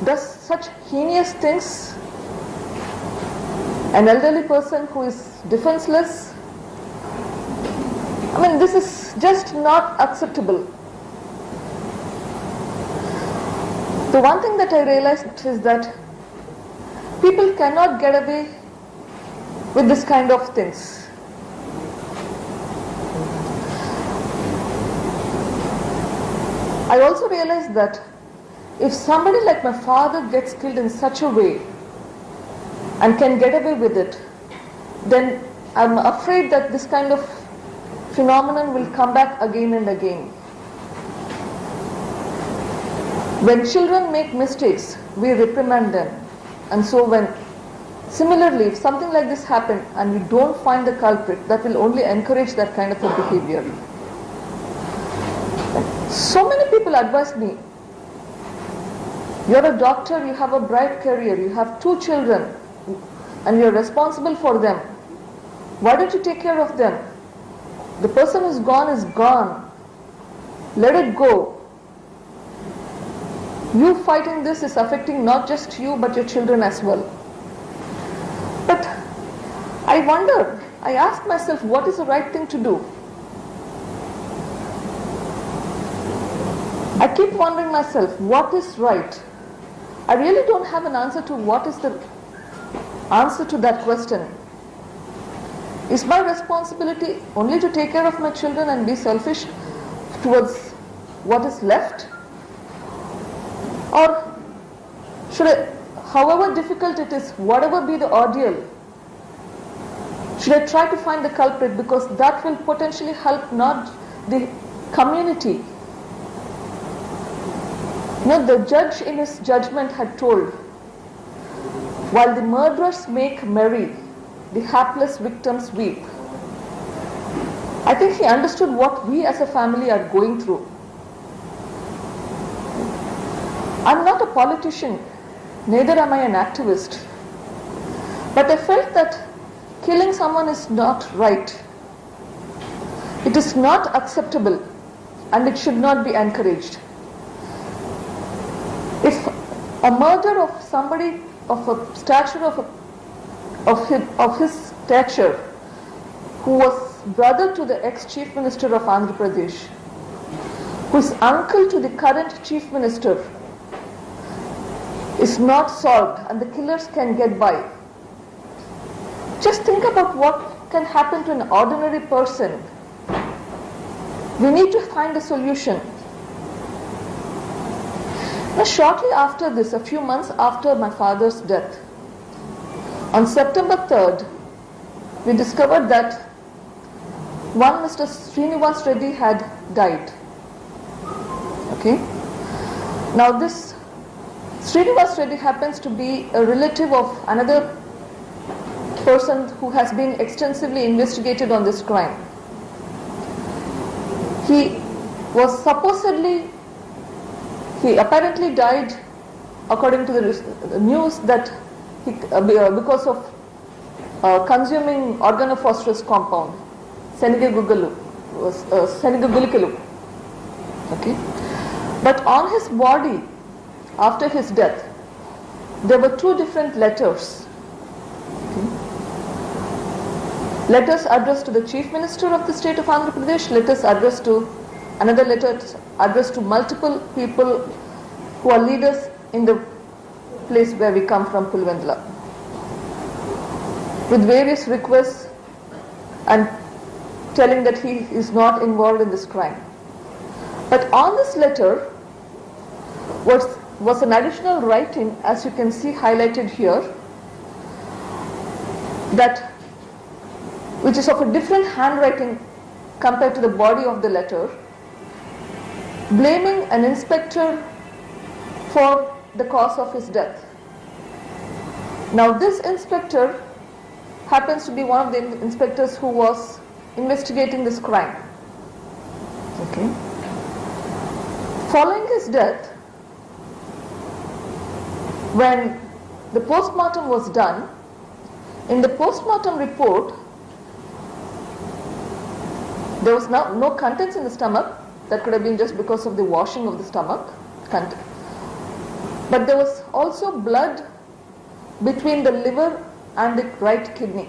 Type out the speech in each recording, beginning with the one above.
does such heinous things, an elderly person who is defenseless. I mean, this is just not acceptable. The one thing that I realized is that people cannot get away with this kind of things. I also realized that if somebody like my father gets killed in such a way and can get away with it, then I'm afraid that this kind of phenomenon will come back again and again. When children make mistakes, we reprimand them. And so similarly, if something like this happens and we don't find the culprit, that will only encourage that kind of a behavior. So many people advise me, you're a doctor, you have a bright career, you have 2 children, and you're responsible for them. Why don't you take care of them? The person who's gone is gone. Let it go. You fighting this is affecting not just you but your children as well. But I wonder, I ask myself, what is the right thing to do? I keep wondering myself, what is right? I really don't have an answer to what is the answer to that question. Is my responsibility only to take care of my children and be selfish towards what is left? Or should I, however difficult it is, whatever be the ordeal, should I try to find the culprit, because that will potentially help not the community. The judge in his judgment had told, while the murderers make merry, the hapless victims weep. I think he understood what we as a family are going through. I'm not a politician, neither am I an activist. But I felt that killing someone is not right. It is not acceptable and it should not be encouraged. If a murder of somebody of a stature of his stature, who was brother to the ex-chief minister of Andhra Pradesh, who is uncle to the current chief minister, is not solved and the killers can get by. Just think about what can happen to an ordinary person. We need to find a solution. Now, shortly after this, a few months after my father's death, on September 3rd, we discovered that one Mr. Srinivas Reddy had died. Okay. Now this Srinivas Reddy happens to be a relative of another person who has been extensively investigated on this crime. He apparently died, according to the news, that because of consuming organophosphorus compound, Senegagulikulu. Okay. But on his body, after his death, there were 2 different letters. Okay. Letters addressed to the Chief Minister of the state of Andhra Pradesh, another letter addressed to multiple people who are leaders in the place where we come from, Pulivendula, with various requests and telling that he is not involved in this crime. But on this letter was an additional writing, as you can see highlighted here, which is of a different handwriting compared to the body of the letter, blaming an inspector for the cause of his death. Now this inspector happens to be one of the inspectors who was investigating this crime. Okay. Following his death, when the postmortem was done, in the postmortem report, there was no contents in the stomach. That could have been just because of the washing of the stomach. But there was also blood between the liver and the right kidney.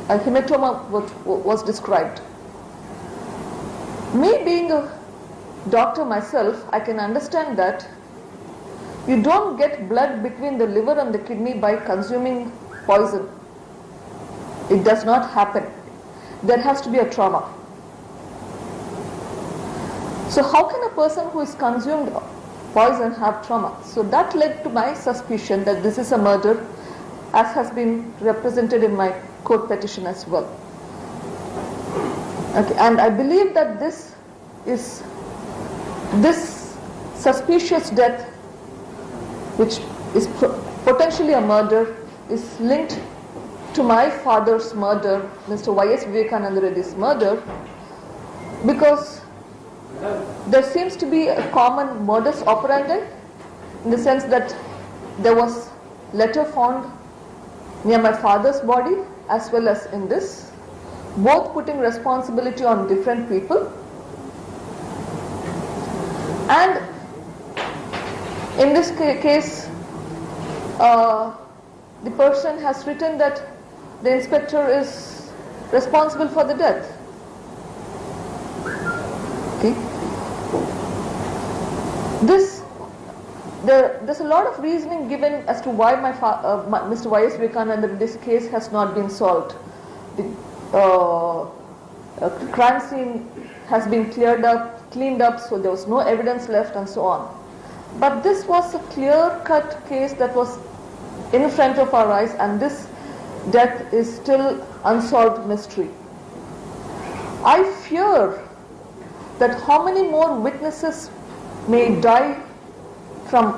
A hematoma was described. Me being a doctor myself, I can understand that you don't get blood between the liver and the kidney by consuming poison. It does not happen. There has to be a trauma. So how can a person who is consumed poison have trauma? So that led to my suspicion that this is a murder, as has been represented in my court petition as well. Okay, and I believe that this suspicious death, which is potentially a murder, is linked to my father's murder, Mr. Y.S. Vivekananda Reddy's murder, because there seems to be a common modus operandi, in the sense that there was letter found near my father's body as well as in this, both putting responsibility on different people. And in this case, the person has written that the inspector is responsible for the death. Okay. There's a lot of reasoning given as to why Mr. Y.S. Vivekananda, this case has not been solved. The crime scene has been cleaned up, so there was no evidence left and so on. But this was a clear-cut case that was in front of our eyes, and this death is still unsolved mystery. I fear that how many more witnesses may die from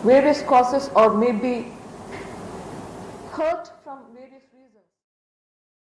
various causes or may be hurt from various reasons.